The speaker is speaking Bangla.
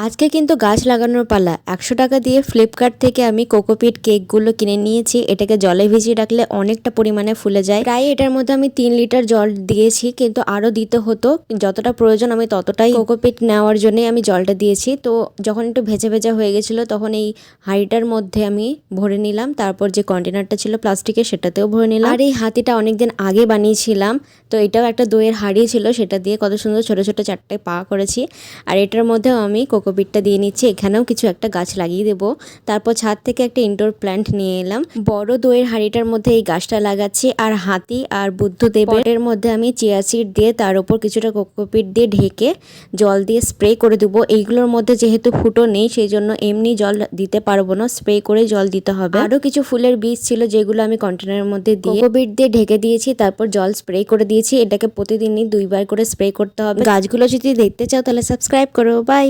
আজকে কিন্তু গাছ লাগানোর পালা। ১০০ টাকা দিয়ে ফ্লিপকার্ট থেকে আমি কোকোপিট কেকগুলো কিনে নিয়েছি। এটাকে জলে ভিজিয়ে রাখলে অনেকটা পরিমাণে ফুলে যায়। প্রায় এটার মধ্যে আমি ৩ লিটার জল দিয়েছি, কিন্তু আরও দিতে হতো। যতটা প্রয়োজন আমি ততটাই কোকোপিট নেওয়ার জন্যই আমি জলটা দিয়েছি। তো যখন একটু ভেজা ভেজা হয়ে গেছিলো তখন এই হাঁড়িটার মধ্যে আমি ভরে নিলাম। তারপর যে কন্টেনারটা ছিল প্লাস্টিকের সেটাতেও ভরে নিলাম। আর এই হাতিটা অনেকদিন আগে বানিয়েছিলাম, তো এটাও একটা দইয়ের হাঁড়ি ছিল, সেটা দিয়ে কত সুন্দর ছোট ছোট 4টে পা করেছি। আর এটার মধ্যেও আমি কোকোপিটটা দিয়ে নিচ্ছি। এখানেও কিছু একটা গাছ লাগিয়ে দেবো। তারপর ছাদ থেকে একটা ইনডোর প্ল্যান্ট নিয়ে এলাম। বড় দইয়ের হাঁড়িটার মধ্যে এই গাছটা লাগাচ্ছি। আর হাতি আর বুদ্ধদেবের মধ্যে আমি চিয়া সিড দিয়ে তার উপর কিছুটা কোকোপিট দিয়ে ঢেকে জল দিয়ে স্প্রে করে দেবো। এইগুলোর মধ্যে যেহেতু ফুটো নেই সেই জন্য এমনি জল দিতে পারবো না, স্প্রে করে জল দিতে হবে। আরও কিছু ফুলের বীজ ছিল যেগুলো আমি কন্টেনারের মধ্যে দিয়ে কোকোপিট দিয়ে ঢেকে দিয়েছি। তারপর জল স্প্রে করে দিয়েছি। এটাকে প্রতিদিনই 2 বার করে স্প্রে করতে হবে। গাছগুলো যদি দেখতে চাও তাহলে সাবস্ক্রাইব করো। বাই।